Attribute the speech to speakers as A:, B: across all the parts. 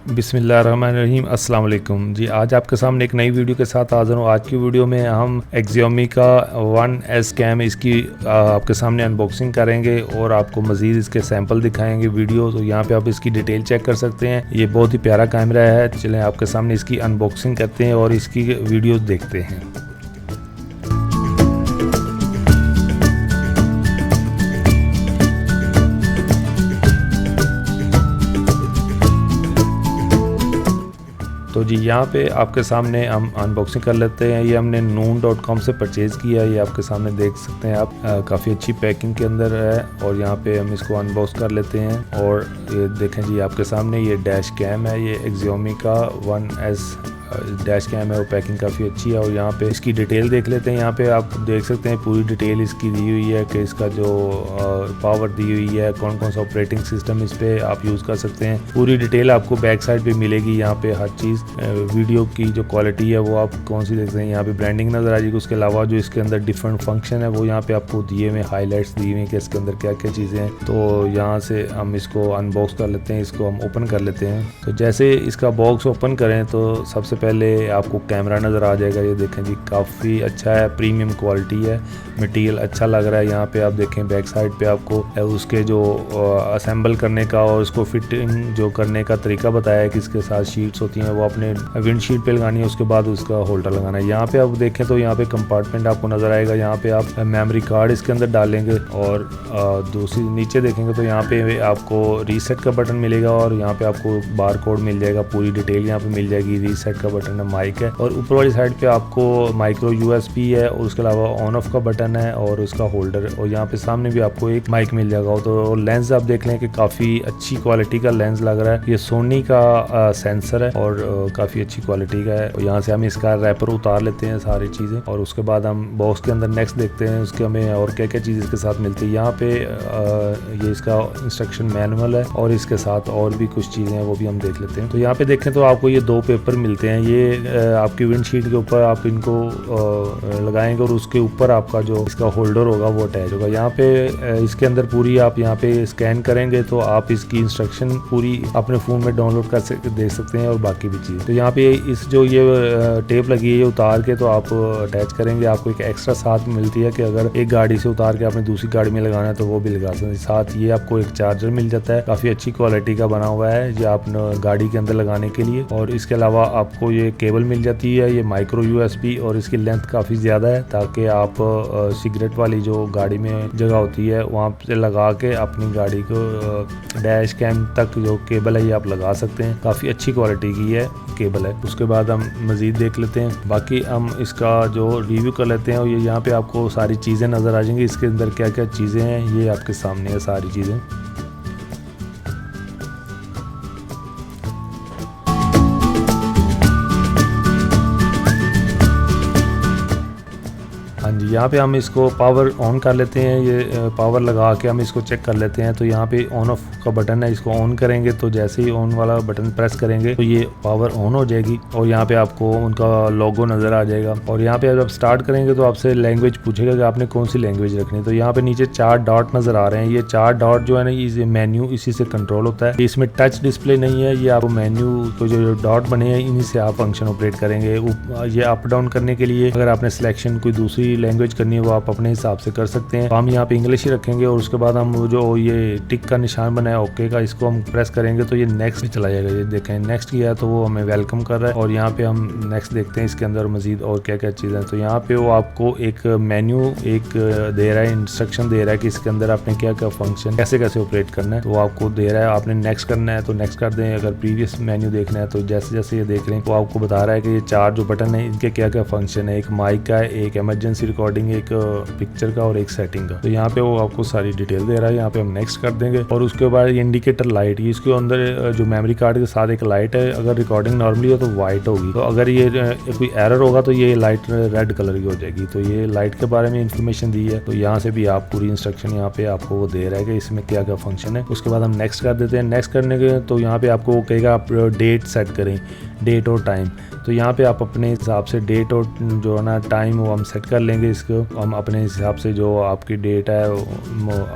A: बिस्मिल्लाहिर्रहमानिर्रहीम, अस्सलाम वालेकुम जी। आज आपके सामने एक नई वीडियो के साथ हाज़िर हूँ। आज की वीडियो में हम Xiaomi का 1S कैम इसकी आपके सामने अनबॉक्सिंग करेंगे और आपको मज़ीद इसके सैंपल दिखाएंगे वीडियो। तो यहाँ पे आप इसकी डिटेल चेक कर सकते हैं। ये बहुत ही प्यारा कैमरा है। चलें आपके सामने इसकी अनबॉक्सिंग करते हैं और इसकी वीडियो देखते हैं। तो जी यहाँ पे आपके सामने हम अनबॉक्सिंग कर लेते हैं। ये हमने noon.com से परचेज़ किया है। ये आपके सामने देख सकते हैं आप, काफ़ी अच्छी पैकिंग के अंदर है। और यहाँ पे हम इसको अनबॉक्स कर लेते हैं और ये देखें जी आपके सामने ये डैश कैम है। ये Xiaomi का 1S डैश कैम है और पैकिंग काफ़ी अच्छी है। और यहाँ पे इसकी डिटेल देख लेते हैं। यहाँ पे आप देख सकते हैं पूरी डिटेल इसकी दी हुई है कि इसका जो पावर दी हुई है, कौन कौन सा ऑपरेटिंग सिस्टम इस पे आप यूज़ कर सकते हैं। पूरी डिटेल आपको बैक साइड पे मिलेगी। यहाँ पे हर चीज़ वीडियो की जो क्वालिटी है वो आप कौन सी देख सकते हैं। यहाँ पे ब्रांडिंग नज़र आ जाएगी। उसके अलावा जो इसके अंदर डिफरेंट फंक्शन है वो यहाँ पे आपको दिए हुए हाईलाइट्स दिए हुए कि इसके अंदर क्या क्या चीज़ें हैं। तो यहाँ से हम इसको अनबॉक्स कर लेते हैं, इसको हम ओपन कर लेते हैं। तो जैसे इसका बॉक्स ओपन करें तो सबसे पहले आपको कैमरा नज़र आ जाएगा। ये देखें जी काफ़ी अच्छा है, प्रीमियम क्वालिटी है, मटेरियल अच्छा लग रहा है। यहाँ पे आप देखें बैक साइड पे आपको उसके जो असेंबल करने का और उसको फिटिंग जो करने का तरीका बताया है कि इसके साथ शीट्स होती हैं वो अपने विंडशील्ड पे लगानी है, उसके बाद उसका होल्डर लगाना है। यहाँ पे आप देखें तो यहाँ पे कंपार्टमेंट आपको नज़र आएगा। यहाँ पे आप मेमोरी कार्ड इसके अंदर डालेंगे और दूसरी नीचे देखेंगे तो यहाँ पे आपको रीसेट का बटन मिलेगा और यहाँ पे आपको बार कोड मिल जाएगा। पूरी डिटेल यहाँ पे मिल जाएगी। रीसेट का बटन है, माइक है और ऊपर वाली साइड पे आपको माइक्रो USB है और उसके अलावा ऑन ऑफ का बटन है और उसका होल्डर है। और यहाँ पे सामने भी आपको एक माइक मिल जाएगा। तो लेंस आप देख लें कि काफ़ी अच्छी क्वालिटी का लेंस लग रहा है। ये सोनी का सेंसर है और काफ़ी अच्छी क्वालिटी का है। और यहाँ से हम इसका रैपर उतार लेते हैं सारी चीज़ें और उसके बाद हम बॉक्स के अंदर नेक्स्ट देखते हैं उसके हमें और क्या क्या चीज़ इसके साथ मिलती है। यहाँ पे ये इसका इंस्ट्रक्शन मैनुअल है और इसके साथ और भी कुछ चीज़ें हैं वो भी हम देख लेते हैं। तो यहाँ पे देखें तो आपको ये 2 पेपर मिलते हैं। ये आपकी विंडशील्ड के ऊपर आप इनको लगाएंगे और उसके ऊपर आपका जो इसका होल्डर होगा वो अटैच होगा। यहाँ पे इसके अंदर पूरी आप यहाँ पे स्कैन करेंगे तो आप इसकी इंस्ट्रक्शन पूरी अपने फ़ोन में डाउनलोड कर देख सकते हैं और बाकी भी चीज़। तो यहाँ पे इस जो ये टेप लगी है उतार के तो आप अटैच करेंगे। आपको एक एक्स्ट्रा साथ मिलती है कि अगर एक गाड़ी से उतार के आपने दूसरी गाड़ी में लगाना है तो वो भी लगा सकते हैं। साथ ये आपको एक चार्जर मिल जाता है, काफ़ी अच्छी क्वालिटी का बना हुआ है जो आप गाड़ी के अंदर लगाने के लिए। और इसके अलावा आपको ये केबल मिल जाती है, ये माइक्रो USB और इसकी लेंथ काफ़ी ज़्यादा है ताकि आप सिगरेट वाली जो गाड़ी में जगह होती है वहाँ पे लगा के अपनी गाड़ी को डैश कैम तक जो केबल है ये आप लगा सकते हैं। काफ़ी अच्छी क्वालिटी की है केबल है। उसके बाद हम मज़ीद देख लेते हैं, बाकी हम इसका जो रिव्यू कर लेते हैं। और ये यहाँ पे आपको सारी चीज़ें नज़र आ जाएंगी। इसके अंदर क्या क्या चीज़ें हैं ये आपके सामने है सारी चीज़ें। हाँ जी, यहाँ पे हम इसको पावर ऑन कर लेते हैं। ये पावर लगा के हम इसको चेक कर लेते हैं। तो यहाँ पे ऑन ऑफ का बटन है, इसको ऑन करेंगे तो जैसे ही ऑन वाला बटन प्रेस करेंगे तो ये पावर ऑन हो जाएगी और यहाँ पे आपको उनका लोगो नज़र आ जाएगा। और यहाँ पे जब स्टार्ट करेंगे तो आपसे लैंग्वेज पूछेगा कि आपने कौन सी लैंग्वेज रखनी है। तो यहाँ पे नीचे 4 डॉट नज़र आ रहे हैं। ये 4 डॉट जो है ना ये मेन्यू इसी से कंट्रोल होता है। इसमें टच डिस्प्ले नहीं है। ये आपको मेन्यू को जो डॉट बने हैं इन्हीं से आप फंक्शन ऑपरेट करेंगे। ये अप डाउन करने के लिए अगर आपने सिलेक्शन कोई दूसरी लैंग्वेज करनी है वो आप अपने हिसाब से कर सकते हैं। तो हम यहाँ पे इंग्लिश ही रखेंगे और उसके बाद हम जो ये टिक का निशान बनाया ओके का, इसको हम प्रेस करेंगे तो ये नेक्स्ट चला जाएगा। ये देखें नेक्स्ट किया तो वो हमें वेलकम कर रहा है। और यहाँ पे हम नेक्स्ट देखते हैं इसके अंदर मजीद और क्या क्या चीज़ें हैं। तो यहाँ पे वो आपको एक मेन्यू एक दे रहा है, इंस्ट्रक्शन दे रहा है कि इसके अंदर आपने क्या क्या फंक्शन कैसे कैसे ऑपरेट करना है। तो वो आपको दे रहा है, आपने नेक्स्ट करना है तो नेक्स्ट कर दें। अगर प्रीवियस मेन्यू देखना है तो जैसे जैसे ये देख रहे हैं तो आपको बता रहा है कि ये 4 जो बटन है इनके क्या क्या फंक्शन है। एक माइक का है, एक इमरजेंसी रिकॉर्डिंग, एक पिक्चर का और एक सेटिंग का। तो यहाँ पे वो आपको सारी डिटेल दे रहा है। यहाँ पे हम नेक्स्ट कर देंगे। और उसके बाद ये इंडिकेटर लाइट, ये इसके अंदर जो मेमोरी कार्ड के साथ एक लाइट है, अगर रिकॉर्डिंग नॉर्मली हो तो वाइट होगी, तो अगर ये कोई एरर होगा तो ये लाइट रेड कलर की हो जाएगी। तो ये लाइट के बारे में इंफॉर्मेशन दी है। तो यहाँ से भी आप पूरी इंस्ट्रक्शन यहाँ पे आपको वो दे रहा है कि इसमें क्या क्या फंक्शन है। उसके बाद हम नेक्स्ट कर देते हैं। नेक्स्ट करने के तो यहाँ पे आपको वो कहेगा आप डेट सेट करें। डेट और टाइम। तो यहाँ पे आप अपने हिसाब से डेट और जो है ना टाइम वो हम सेट कर लेंगे। इसको हम अपने हिसाब से जो आपकी डेट है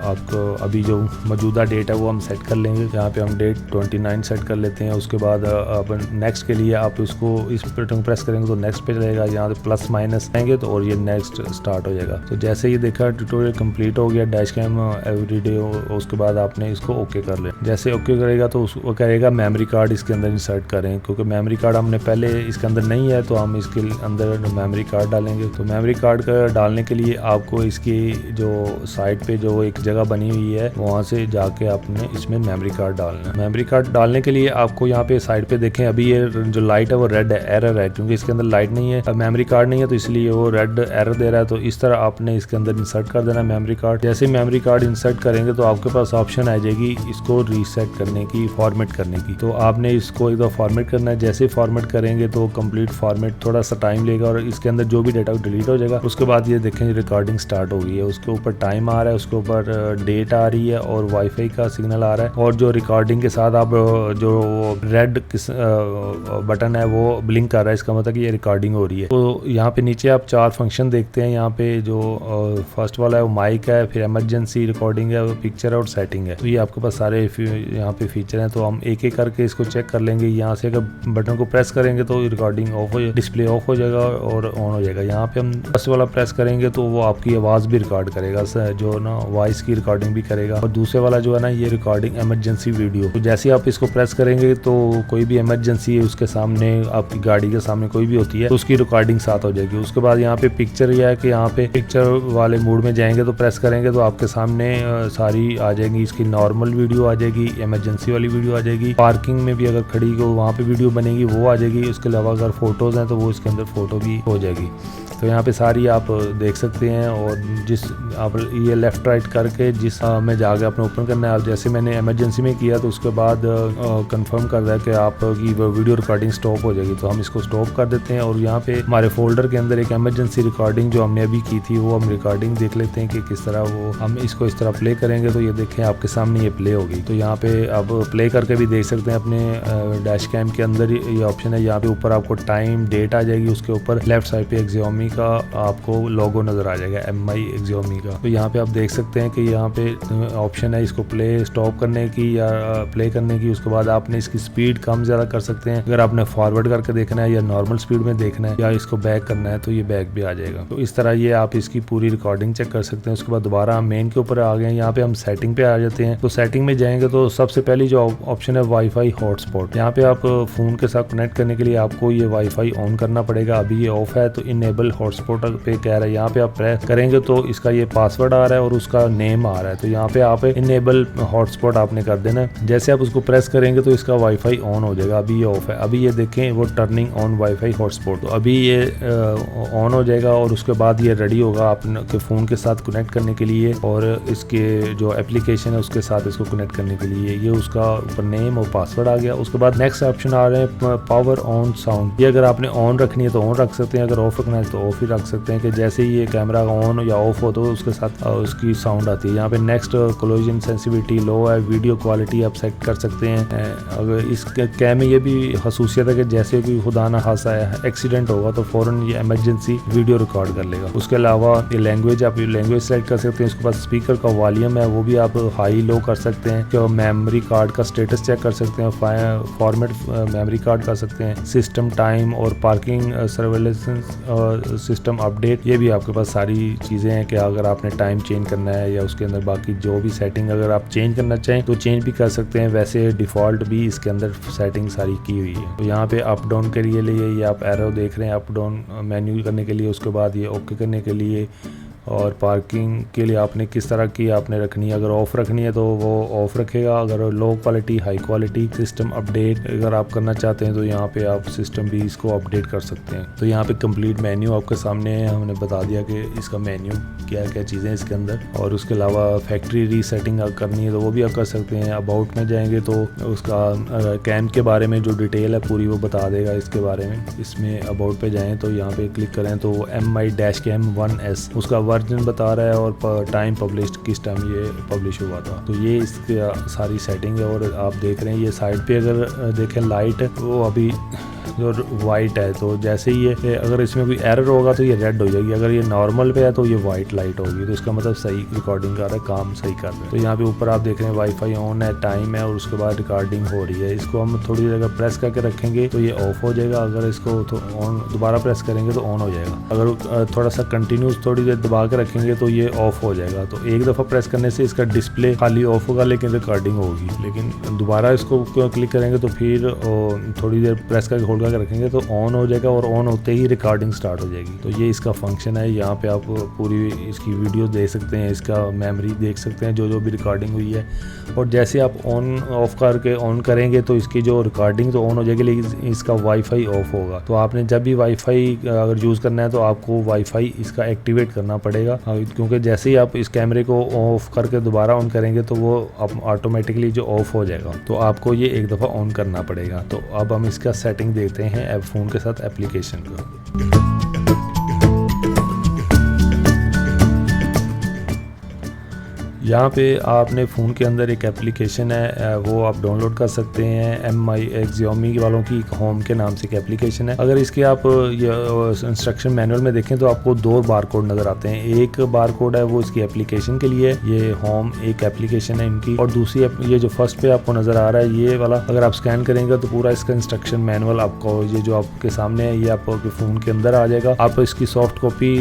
A: आपको अभी जो मौजूदा डेट है वो हम सेट कर लेंगे। यहाँ पे हम डेट 29 सेट कर लेते हैं। उसके बाद अपन नेक्स्ट के लिए आप इसको इस बटन प्रेस करेंगे तो नेक्स्ट पे चलेगा। यहाँ पे प्लस माइनस आएंगे तो और ये नेक्स्ट स्टार्ट हो जाएगा। तो जैसे ये देखा ट्यूटोरियल कंप्लीट हो गया डैश कैम एवरीडे, उसके बाद आपने इसको ओके कर ले। जैसे ओके करेगा तो उसको कहेगा मेमोरी कार्ड इसके अंदर इंसर्ट करें, क्योंकि मेमोरी कार्ड हमने पहले इसके अंदर नहीं है तो हम इसके अंदर मेमोरी कार्ड डालेंगे। तो मेमोरी कार्ड का डालने के लिए आपको इसकी जो साइड पे जो एक जगह बनी हुई है वहाँ से जाके आपने इसमें मेमोरी कार्ड डालना है। मेमोरी कार्ड डालने के लिए आपको यहाँ पे साइड पे देखें अभी ये जो लाइट है वो रेड है, एरर है, क्योंकि इसके अंदर लाइट नहीं है, मेमोरी कार्ड नहीं है, तो इसलिए वो रेड एरर दे रहा है। तो इस तरह आपने इसके अंदर इंसर्ट कर देना मेमोरी कार्ड। जैसे मेमोरी कार्ड इंसर्ट करेंगे तो आपके पास ऑप्शन आ जाएगी इसको रीसेट करने की, फॉर्मेट करने की। तो आपने इसको एक दफ़ा फॉर्मेट करना है। जैसे फॉर्मेट करेंगे तो कंप्लीट फॉर्मेट थोड़ा सा टाइम लेगा और इसके अंदर जो भी डेटा डिलीट हो जाएगा। उसके बाद ये देखें रिकॉर्डिंग स्टार्ट हो गई है, उसके ऊपर टाइम आ रहा है, उसके ऊपर डेट आ रही है और वाईफाई का सिग्नल आ रहा है। और जो रिकॉर्डिंग के साथ आप जो रेड बटन है वो ब्लिंक कर रहा है, इसका मतलब कि ये रिकॉर्डिंग हो रही है। तो यहाँ पे नीचे आप 4 फंक्शन देखते हैं। यहाँ पे जो फर्स्ट वाला है वो माइक है, फिर इमरजेंसी रिकॉर्डिंग है, पिक्चर है और सेटिंग है। तो ये आपके पास सारे यहाँ पे फीचर हैं। तो हम एक एक करके इसको चेक कर लेंगे। यहाँ से अगर बटन को प्रेस करेंगे तो रिकॉर्डिंग ऑफ हो, डिस्प्ले ऑफ हो जाएगा और ऑन हो जाएगा। यहाँ पे हम फर्स्ट वाला प्रेस करेंगे तो वो आपकी आवाज़ भी रिकॉर्ड करेगा, जो ना वॉइस की रिकॉर्डिंग भी करेगा। और दूसरे वाला जो है ना ये रिकॉर्डिंग इमरजेंसी वीडियो। तो जैसे आप इसको प्रेस करेंगे तो कोई भी इमरजेंसी उसके सामने, आपकी गाड़ी के सामने कोई भी होती है तो उसकी रिकॉर्डिंग साथ हो जाएगी। उसके बाद यहाँ पे पिक्चर यह है कि यहाँ पे पिक्चर वाले मोड में जाएंगे तो प्रेस करेंगे तो आपके सामने सारी आ जाएंगी। इसकी नॉर्मल वीडियो आ जाएगी, इमरजेंसी वाली वीडियो आ जाएगी, पार्किंग में भी अगर खड़ी हो वहाँ पे वीडियो बनेगी वो आ जाएगी। उसके अलावा अगर फोटोज़ हैं तो वो इसके अंदर फोटो भी हो जाएगी। तो यहाँ पे सारी आप देख सकते हैं। और जिस आप ये लेफ़्ट राइट करके जिस में जाके आपने ओपन करना है। आप जैसे मैंने इमरजेंसी में किया तो उसके बाद कंफर्म कर रहा है कि आपकी वीडियो रिकॉर्डिंग स्टॉप हो जाएगी। तो हम इसको स्टॉप कर देते हैं और यहाँ पे हमारे फोल्डर के अंदर एक इमरजेंसी रिकॉर्डिंग जो हमने अभी की थी वो हम रिकॉर्डिंग देख लेते हैं कि किस तरह वो, हम इसको इस तरह प्ले करेंगे तो ये देखें आपके सामने ये प्ले होगी। तो यहाँ पे आप प्ले करके भी देख सकते हैं अपने डैश कैम के अंदर ये ऑप्शन है। यहाँ पे ऊपर आपको टाइम डेट आ जाएगी, उसके ऊपर लेफ्ट साइड पे Xiaomi का आपको लोगो नजर आ जाएगा, MI Xiaomi का। तो यहाँ पे आप देख सकते हैं कि यहाँ पे ऑप्शन है इसको प्ले स्टॉप करने की या प्ले करने की। उसके बाद आपने इसकी स्पीड कम ज़्यादा कर सकते हैं। अगर आपने फॉरवर्ड करके देखना है या नॉर्मल स्पीड में देखना है या इसको बैक करना है तो ये बैक भी आ जाएगा। तो इस तरह ये आप इसकी पूरी रिकॉर्डिंग चेक कर सकते हैं। उसके बाद दोबारा हम मेन के ऊपर आ गए हैं। यहाँ पे हम सेटिंग पे आ जाते हैं। तो सेटिंग में जाएंगे तो सबसे पहली जो ऑप्शन है वाईफाई हॉटस्पॉट। यहाँ पे आप फ़ोन के साथ कनेक्ट करने के लिए आपको ये वाईफाई ऑन करना पड़ेगा। अभी ये ऑफ है तो इनेबल हॉटस्पॉट पे कह रहा है। यहाँ पे आप प्रेस करेंगे तो इसका ये पासवर्ड आ रहा है और उसका नेम आ रहा है। तो यहाँ पे आप इनेबल हॉटस्पॉट आपने कर देना है। जैसे आप उसको प्रेस करेंगे तो इसका वाईफाई ऑन हो जाएगा। अभी ये ऑफ है। अभी ये देखें वो टर्निंग ऑन वाईफाई हॉटस्पॉट। तो अभी ये ऑन हो जाएगा और उसके बाद ये रेडी होगा आपके फ़ोन के साथ कनेक्ट करने के लिए और इसके जो एप्लीकेशन है उसके साथ इसको कनेक्ट करने के लिए। ये उसका ऊपर नेम और पासवर्ड आ गया। उसके बाद नेक्स्ट ऑप्शन आ रहे हैं पावर ऑन साउंड। ये अगर आपने ऑन रखनी है तो ऑन रख सकते हैं, अगर ऑफ रखना है तो ऑफ ही रख सकते हैं कि जैसे ही ये कैमरा ऑन या ऑफ हो तो उसके साथ उसकी साउंड आती है। यहाँ पे नेक्स्ट कोलिजन सेंसिटिविटी लो है, वीडियो क्वालिटी आप सेट कर सकते हैं। अगर इस कैम में ये भी खसूसियत है कि जैसे भी खुदा ना खासा एक्सीडेंट होगा तो फ़ौरन ये इमरजेंसी वीडियो रिकॉर्ड कर लेगा। उसके अलावा ये लैंग्वेज, आप लैंग्वेज सेलेक्ट कर सकते हैं। उसके बाद स्पीकर का वॉल्यूम है वो भी आप हाई लो कर सकते हैं। जो मेमोरी कार्ड का स्टेटस चेक कर सकते हैं, फॉर्मेट मेमोरी कार्ड कर सकते हैं। सिस्टम टाइम और पार्किंग सर्वेलेंस सिस्टम अपडेट, ये भी आपके पास सारी चीज़ें हैं कि अगर आपने टाइम चेंज करना है या उसके अंदर बाकी जो भी सेटिंग अगर आप चेंज करना चाहें तो चेंज भी कर सकते हैं। वैसे डिफ़ॉल्ट भी इसके अंदर सेटिंग सारी की हुई है। तो यहाँ पे अप डाउन के लिए ये आप एरो देख रहे हैं, अप डाउन मेन्यू करने के लिए। उसके बाद ये ओके करने के लिए और पार्किंग के लिए आपने किस तरह की आपने रखनी है। अगर ऑफ़ रखनी है तो वो ऑफ़ रखेगा। अगर low quality, high quality, system update अगर आप करना चाहते हैं तो यहाँ पे आप सिस्टम भी इसको अपडेट कर सकते हैं। तो यहाँ पे कंप्लीट मेन्यू आपके सामने है। हमने बता दिया कि इसका मेन्यू क्या क्या चीज़ें हैं इसके अंदर। और उसके अलावा फैक्ट्री रीसेटिंग अगर करनी है तो वो भी आप कर सकते हैं। अबाउट में जाएंगे तो उसका कैम के बारे में जो डिटेल है पूरी वो बता देगा इसके बारे में। इसमें अबाउट पे जाएँ तो यहाँ पे क्लिक करें तो MI-1S उसका वर्जन बता रहा है और टाइम पब्लिश्ड किस टाइम ये पब्लिश हुआ था। तो ये इसकी सारी सेटिंग है। और आप देख रहे हैं ये साइड पे अगर देखें लाइट वो अभी जो वाइट है, तो जैसे ही ये अगर इसमें कोई एरर होगा तो ये रेड हो जाएगी, अगर ये नॉर्मल पे है तो ये वाइट लाइट होगी, तो इसका मतलब सही रिकॉर्डिंग कर रहा है, काम सही कर रहा है। तो यहाँ पे ऊपर आप देख रहे हैं वाईफाई ऑन है, टाइम है और उसके बाद रिकॉर्डिंग हो रही है। इसको हम थोड़ी देर अगर प्रेस करके रखेंगे तो ये ऑफ हो जाएगा, अगर इसको ऑन दोबारा प्रेस करेंगे तो ऑन हो जाएगा। अगर थोड़ा सा कंटिन्यूस थोड़ी देर दबा के रखेंगे तो ये ऑफ हो जाएगा। तो एक दफ़ा प्रेस करने से इसका डिस्प्ले खाली ऑफ होगा लेकिन रिकॉर्डिंग होगी, लेकिन दोबारा इसको क्लिक करेंगे तो फिर थोड़ी देर प्रेस करके होल्ड करके रखेंगे तो ऑन हो जाएगा और ऑन होते ही रिकॉर्डिंग स्टार्ट हो जाएगी। तो ये इसका फंक्शन है। यहाँ पे आप पूरी इसकी वीडियो देख सकते हैं, इसका मेमोरी देख सकते हैं जो भी रिकॉर्डिंग हुई है। और जैसे आप ऑन ऑफ करके ऑन करेंगे तो इसकी जो रिकॉर्डिंग तो ऑन हो जाएगी लेकिन इसका वाईफाई ऑफ होगा। तो आपने जब भी वाईफाई अगर यूज़ करना है तो आपको वाईफाई इसका एक्टिवेट करना पड़ेगा, क्योंकि जैसे ही आप इस कैमरे को ऑफ करके दोबारा ऑन करेंगे तो वो ऑटोमेटिकली जो ऑफ हो जाएगा, तो आपको ये एक दफ़ा ऑन करना पड़ेगा। तो अब हम इसका सेटिंग देखते हैं फ़ोन के साथ एप्लीकेशन का। यहाँ पे आपने फ़ोन के अंदर एक एप्लीकेशन है, वो आप डाउनलोड कर सकते हैं। MI Xiaomi वालों की होम के नाम से एक एप्लीकेशन है। अगर इसके आप ये इंस्ट्रक्शन मैनुअल में देखें तो आपको 2 बारकोड नज़र आते हैं। एक बारकोड है वो इसकी एप्लीकेशन के लिए, ये होम एक एप्लीकेशन है इनकी, और दूसरी ये जो फर्स्ट पे आपको नज़र आ रहा है ये वाला, अगर आप स्कैन करेंगे तो पूरा इसका इंस्ट्रक्शन मैनुअल आपको ये जो आपके सामने है ये आपके फ़ोन के अंदर आ जाएगा। आप इसकी सॉफ्ट कॉपी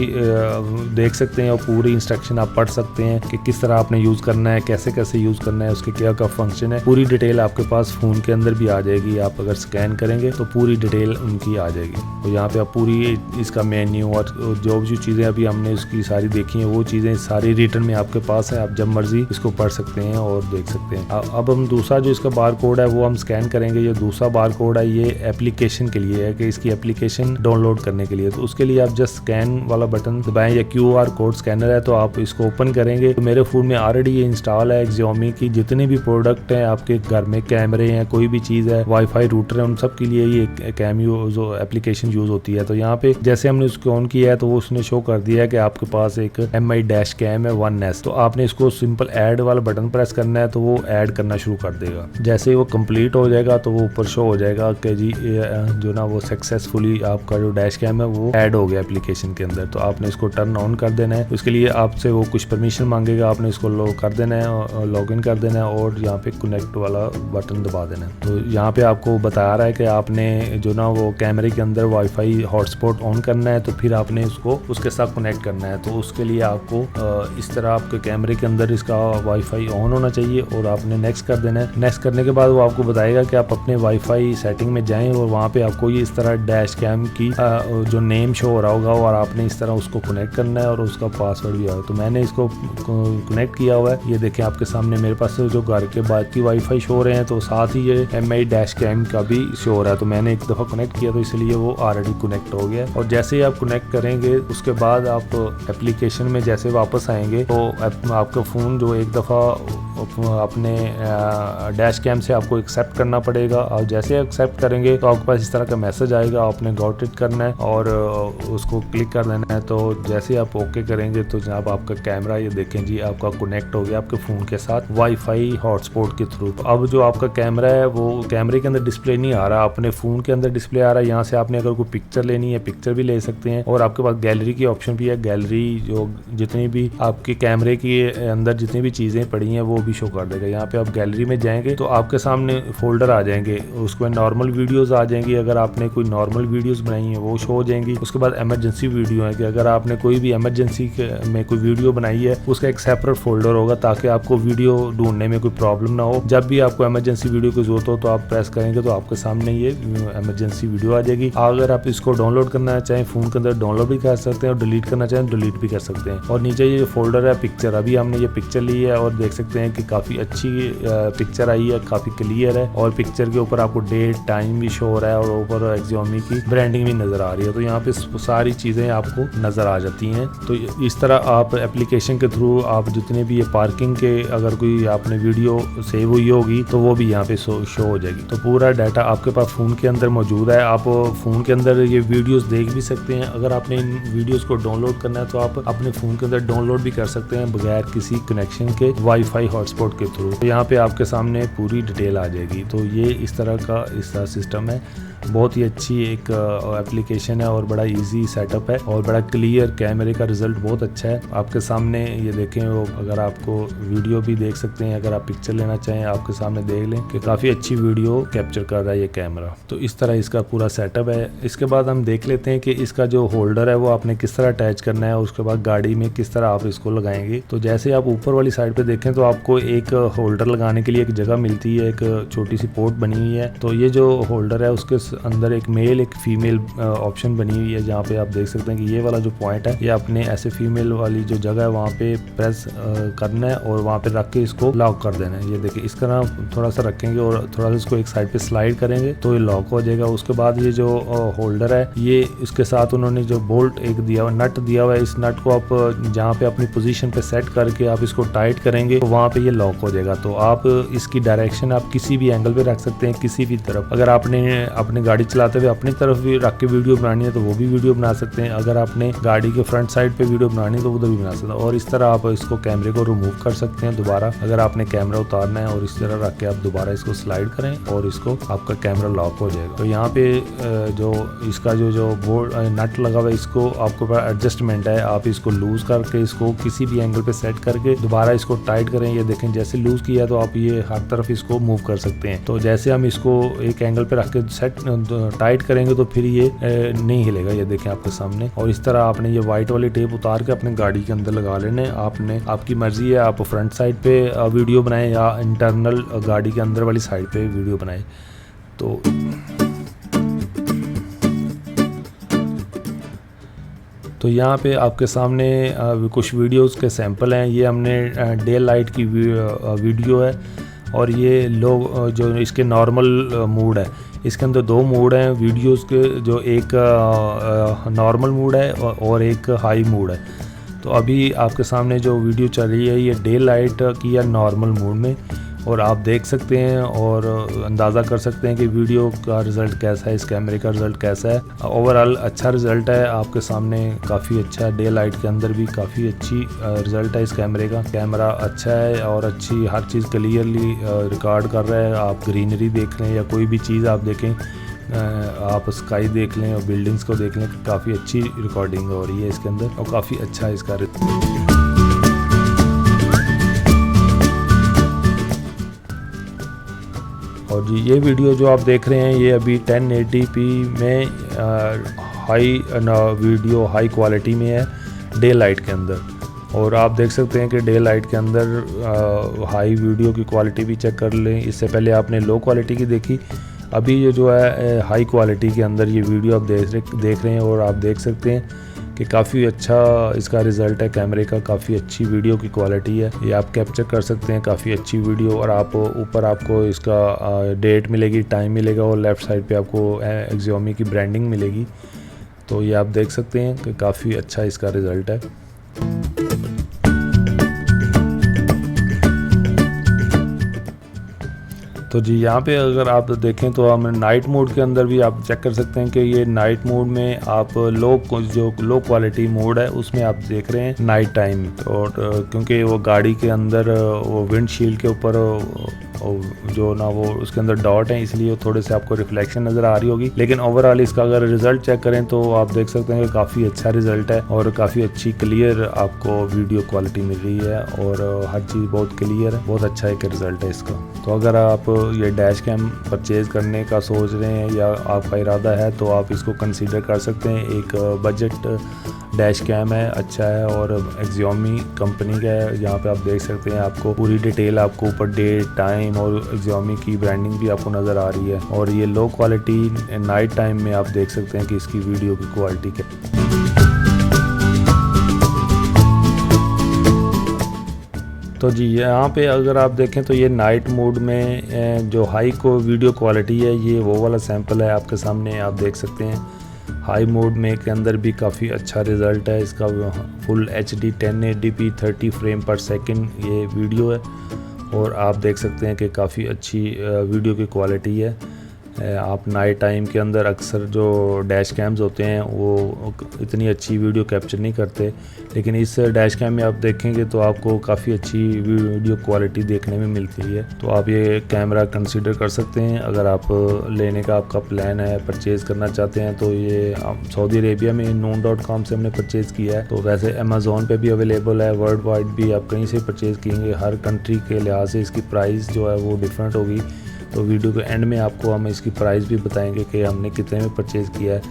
A: देख सकते हैं और पूरी इंस्ट्रक्शन आप पढ़ सकते हैं कि किस तरह यूज़ करना है, कैसे कैसे यूज़ करना है, उसके क्या क्या फंक्शन है, पूरी डिटेल आपके पास फ़ोन के अंदर भी आ जाएगी। आप अगर स्कैन करेंगे तो पूरी डिटेल उनकी आ जाएगी। तो यहाँ पे आप पूरी इसका मेन्यू और जो भी चीज़ें अभी हमने उसकी सारी देखी हैं वो चीज़ें सारी रिटर्न में आपके पास है, आप जब मर्जी इसको पढ़ सकते हैं और देख सकते हैं। अब हम दूसरा जो इसका बार कोड है वो हम स्कैन करेंगे। ये दूसरा बार कोड है, ये एप्लीकेशन के लिए है कि इसकी एप्लीकेशन डाउनलोड करने के लिए। तो उसके लिए आप जस्ट स्कैन वाला बटन दबाएं, या QR कोड स्कैनर है तो आप इसको ओपन करेंगे। तो मेरे फ़ोन में ऑलरेडी ये इंस्टॉल है Xiaomi की जितने भी प्रोडक्ट हैं आपके घर में, कैमरे हैं, कोई भी चीज़ है, वाईफाई रूटर है, उन सब के लिए ये कैमियो जो एप्लीकेशन यूज़ होती है। तो यहाँ पे जैसे हमने उसको ऑन किया है तो वो उसने शो कर दिया है कि आपके पास एक MI डैश कैम है 1S। तो आपने इसको सिंपल ऐड वाला बटन प्रेस करना है तो वो ऐड करना शुरू कर देगा। जैसे ही वो कंप्लीट हो जाएगा तो वो ऊपर शो हो जाएगा कि जी जो ना वो सक्सेसफुली आपका जो डैश कैम है वो ऐड हो गया एप्लीकेशन के अंदर। तो आपने इसको टर्न ऑन कर देना है। उसके लिए आपसे वो कुछ परमिशन मांगेगा, आपने इसको कर देना है, लॉगिन कर देना है और यहाँ पे कनेक्ट वाला बटन दबा देना है। तो यहाँ पे आपको बता रहा है कि आपने जो ना वो कैमरे के अंदर वाईफाई हॉटस्पॉट ऑन करना है, तो फिर आपने उसको उसके साथ कनेक्ट करना है। तो उसके लिए आपको इस तरह आपके कैमरे के अंदर इसका वाईफाई ऑन होना चाहिए और आपने नेक्स्ट कर देना है। नेक्स्ट करने के बाद वो आपको बताएगा कि आप अपने वाईफाई सेटिंग में जाएं और वहाँ पे आपको ये इस तरह डैश कैम की जो नेम शो हो रहा होगा और आपने इस तरह उसको कनेक्ट करना है और उसका पासवर्ड भी होगा। तो मैंने इसको कनेक्ट किया हुआ है। ये देखें आपके सामने मेरे पास जो घर के बाकी वाईफाई शो हो रहे हैं, तो साथ ही ये MI डैश कैम का भी शो हो रहा है। तो मैंने एक दफ़ा कनेक्ट किया तो इसलिए वो ऑलरेडी कनेक्ट हो गया। और जैसे ही आप कनेक्ट करेंगे उसके बाद आप एप्लीकेशन में जैसे वापस आएंगे तो आपका फ़ोन जो एक दफ़ा अपने डैश कैम से आपको एक्सेप्ट करना पड़ेगा। और जैसे एक्सेप्ट करेंगे तो आपके पास इस तरह का मैसेज आएगा, आपने गॉट इट करना है और उसको क्लिक कर देना है। तो जैसे आप ओके करेंगे तो जनाब आपका कैमरा ये देखें जी आपका कनेक्ट हो गया आपके फ़ोन के साथ वाईफाई हॉटस्पॉट के थ्रू। तो अब जो आपका कैमरा है वो कैमरे के अंदर डिस्प्ले नहीं आ रहा, अपने फ़ोन के अंदर डिस्प्ले आ रहा है। यहाँ से आपने अगर कोई पिक्चर लेनी है पिक्चर भी ले सकते हैं और आपके पास गैलरी की ऑप्शन भी है। गैलरी जो जितनी भी आपके कैमरे के अंदर जितनी भी चीज़ें पड़ी हैं वो भी शो कर देगा। यहाँ पे आप गैलरी में जाएंगे तो आपके सामने फोल्डर आ जाएंगे, उसमें नॉर्मल वीडियोस आ जाएंगी। अगर आपने कोई नॉर्मल वीडियोस बनाई है वो शो हो जाएंगी। उसके बाद इमरजेंसी वीडियो है कि अगर आपने कोई भी इमरजेंसी में कोई वीडियो बनाई है उसका एक सेपरेट फोल्डर होगा ताकि आपको वीडियो ढूंढने में कोई प्रॉब्लम ना हो। जब भी आपको इमरजेंसी वीडियो की जरूरत हो तो आप प्रेस करेंगे तो आपके सामने ये इमरजेंसी वीडियो आ जाएगी। अगर आप इसको डाउनलोड करना चाहें फ़ोन के अंदर डाउनलोड भी कर सकते हैं और डिलीट करना चाहें डिलीट भी कर सकते हैं। और नीचे ये फोल्डर है पिक्चर, अभी हमने ये पिक्चर ली है और देख सकते हैं कि काफ़ी अच्छी पिक्चर आई है, काफ़ी क्लियर है और पिक्चर के ऊपर आपको डेट टाइम भी शो हो रहा है और ऊपर Xiaomi की ब्रांडिंग भी नज़र आ रही है। तो यहाँ पे सारी चीज़ें आपको नज़र आ जाती हैं। तो इस तरह आप एप्लीकेशन के थ्रू आप जितने भी ये पार्किंग के अगर कोई आपने वीडियो सेव हुई होगी तो वो भी यहाँ पे शो हो जाएगी। तो पूरा डाटा आपके पास फ़ोन के अंदर मौजूद है। आप फ़ोन के अंदर ये वीडियोस देख भी सकते हैं। अगर आपने इन वीडियोस को डाउनलोड करना है तो आप अपने फ़ोन के अंदर डाउनलोड भी कर सकते हैं बगैर किसी कनेक्शन के वाईफाई हॉटस्पॉट के थ्रू। तो यहाँ पे आपके सामने पूरी डिटेल आ जाएगी। तो ये इस तरह का इसका सिस्टम है। बहुत ही अच्छी एक एप्लीकेशन है और बड़ा इजी सेटअप है और बड़ा क्लियर, कैमरे का रिजल्ट बहुत अच्छा है। आपके सामने ये देखें, वो अगर आपको वीडियो भी देख सकते हैं, अगर आप पिक्चर लेना चाहें आपके सामने देख लें कि काफ़ी अच्छी वीडियो कैप्चर कर रहा है ये कैमरा। तो इस तरह इसका पूरा सेटअप है। इसके बाद हम देख लेते हैं कि इसका जो होल्डर है वो आपने किस तरह अटैच करना है, उसके बाद गाड़ी में किस तरह आप इसको लगाएंगे। तो जैसे आप ऊपर वाली साइड पे देखें तो आपको एक होल्डर लगाने के लिए एक जगह मिलती है, एक छोटी सी पोर्ट बनी हुई है। तो ये जो होल्डर है उसके अंदर एक मेल एक फीमेल ऑप्शन बनी हुई है, जहाँ पे आप देख सकते हैं कि ये वाला जो पॉइंट है ये अपने ऐसे फीमेल वाली जो जगह है वहाँ पे प्रेस करना है और वहाँ पे रख के इसको लॉक कर देना है। ये देखिए इस तरह थोड़ा सा रखेंगे और थोड़ा सा इसको एक साइड पे स्लाइड करेंगे तो ये लॉक हो जाएगा। उसके बाद ये जो होल्डर है ये इसके साथ उन्होंने जो बोल्ट एक दिया हुआ, नट दिया हुआ है, इस नट को आप जहाँ पे अपनी पोजीशन पे सेट करके आप इसको टाइट करेंगे तो वहाँ पे ये लॉक हो जाएगा। तो आप इसकी डायरेक्शन आप किसी भी एंगल पे रख सकते हैं, किसी भी तरफ। अगर आपने अपनी गाड़ी चलाते हुए अपनी तरफ भी रख के वीडियो बनानी है तो वो भी वीडियो बना सकते हैं। अगर आपने गाड़ी के फ्रंट साइड पे वीडियो बनानी है तो उधर भी बना सकते हैं। और इस तरह आप इसको कैमरे को रिमूव कर सकते हैं दोबारा, अगर आपने कैमरा उतारना है, और इस तरह रख के आप दोबारा इसको स्लाइड करें और इसको आपका कैमरा लॉक हो जाएगा। तो यहाँ पे जो इसका जो बोर्ड नट लगा हुआ है इसको आपको एडजस्टमेंट है, आप इसको लूज करके इसको किसी भी एंगल पे सेट करके दोबारा इसको टाइट करें। ये देखें जैसे लूज किया तो आप ये हर तरफ इसको मूव कर सकते हैं। तो जैसे हम इसको एक एंगल पे रख के सेट टाइट करेंगे तो फिर ये नहीं हिलेगा। ये देखें आपके सामने। और इस तरह आपने ये वाइट वाली टेप उतार के अपने गाड़ी के अंदर लगा लेने। आपने आपकी मर्जी है, आप फ्रंट साइड पे वीडियो बनाएं या इंटरनल गाड़ी के अंदर वाली साइड पे वीडियो बनाएं। तो यहाँ पे आपके सामने कुछ वीडियोस के सैंपल हैं। ये हमने डे लाइट की वीडियो है और ये लो जो इसके नॉर्मल मूड है, इसके अंदर दो मूड हैं वीडियोस के, जो एक नॉर्मल मूड है और एक हाई मूड है। तो अभी आपके सामने जो वीडियो चल रही है ये डे लाइट की है नॉर्मल मूड में, और आप देख सकते हैं और अंदाज़ा कर सकते हैं कि वीडियो का रिज़ल्ट कैसा है, इस कैमरे का रिज़ल्ट कैसा है। ओवरऑल अच्छा रिज़ल्ट है आपके सामने, काफ़ी अच्छा है। डे लाइट के अंदर भी काफ़ी अच्छी रिज़ल्ट है इस कैमरे का। कैमरा अच्छा है और अच्छी हर चीज़ क्लियरली रिकॉर्ड कर रहा है। आप ग्रीनरी देख लें या कोई भी चीज़ आप देखें, आप स्काई देख लें और बिल्डिंग्स को देख लें, काफ़ी अच्छी रिकॉर्डिंग हो रही है इसके अंदर और काफ़ी अच्छा है इसका। और जी ये वीडियो जो आप देख रहे हैं ये अभी 1080p में हाई क्वालिटी में है डे लाइट के अंदर। और आप देख सकते हैं कि डे लाइट के अंदर हाई वीडियो की क्वालिटी भी चेक कर लें। इससे पहले आपने लो क्वालिटी की देखी, अभी ये जो है हाई क्वालिटी के अंदर ये वीडियो आप देख रहे हैं और आप देख सकते हैं कि काफ़ी अच्छा इसका रिज़ल्ट है कैमरे का। काफ़ी अच्छी वीडियो की क्वालिटी है, ये आप कैप्चर कर सकते हैं काफ़ी अच्छी वीडियो। और आप ऊपर आपको इसका डेट मिलेगी, टाइम मिलेगा और लेफ़्ट साइड पे आपको Xiaomi की ब्रांडिंग मिलेगी। तो ये आप देख सकते हैं कि काफ़ी अच्छा इसका रिज़ल्ट है। तो जी यहाँ पे अगर आप देखें तो हम नाइट मोड के अंदर भी आप चेक कर सकते हैं कि ये नाइट मोड में आप जो लो क्वालिटी मोड है उसमें आप देख रहे हैं नाइट टाइम। और क्योंकि वो गाड़ी के अंदर वो विंडशील्ड के ऊपर जो ना वो उसके अंदर डॉट है, इसलिए थोड़े से आपको रिफ्लेक्शन नज़र आ रही होगी। लेकिन ओवरऑल इसका अगर रिज़ल्ट चेक करें तो आप देख सकते हैं कि काफ़ी अच्छा रिज़ल्ट है और काफ़ी अच्छी क्लियर आपको वीडियो क्वालिटी मिल रही है और हर चीज़ बहुत क्लियर है। बहुत अच्छा एक रिज़ल्ट है इसका। तो अगर आप ये डैश कैम परचेज़ करने का सोच रहे हैं या आपका इरादा है तो आप इसको कंसीडर कर सकते हैं। एक बजट डैश कैम है, अच्छा है और Xiaomi कंपनी का है। यहाँ पे आप देख सकते हैं आपको पूरी डिटेल आपको ऊपर डेट, टाइम और Xiaomi की ब्रांडिंग भी आपको नज़र आ रही है। और ये लो क्वालिटी नाइट टाइम में आप देख सकते हैं कि इसकी वीडियो की क्वालिटी क्या। तो जी यहाँ पे अगर आप देखें तो ये नाइट मोड में जो हाई को वीडियो क्वालिटी है ये वो वाला सैंपल है आपके सामने, आप देख सकते हैं। हाई मोड में के अंदर भी काफ़ी अच्छा रिज़ल्ट है इसका। फुल HD 1080p 30 फ्रेम पर सेकंड ये वीडियो है और आप देख सकते हैं कि काफ़ी अच्छी वीडियो की क्वालिटी है। आप नाइट टाइम के अंदर अक्सर जो डैश कैम्स होते हैं वो इतनी अच्छी वीडियो कैप्चर नहीं करते, लेकिन इस डैश कैम में आप देखेंगे तो आपको काफ़ी अच्छी वीडियो क्वालिटी देखने में मिलती है। तो आप ये कैमरा कंसीडर कर सकते हैं अगर आप लेने का आपका प्लान है, परचेज़ करना चाहते हैं। तो ये सऊदी अरेबिया में noon.com से हमने परचेज़ किया है। तो वैसे अमेज़ॉन पे भी अवेलेबल है, वर्ल्ड वाइड भी आप कहीं से परचेज़ किएंगे। हर कंट्री के लिहाज से इसकी प्राइस जो है वो डिफरेंट होगी। तो वीडियो के एंड में आपको हम इसकी प्राइस भी बताएंगे कि हमने कितने में परचेज़ किया है।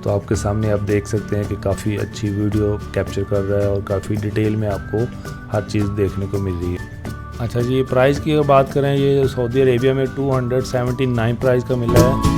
A: तो आपके सामने आप देख सकते हैं कि काफ़ी अच्छी वीडियो कैप्चर कर रहा है और काफ़ी डिटेल में आपको हर चीज़ देखने को मिल रही है। अच्छा जी, प्राइस की अगर बात करें, ये सऊदी अरेबिया में 279 प्राइस का मिला है।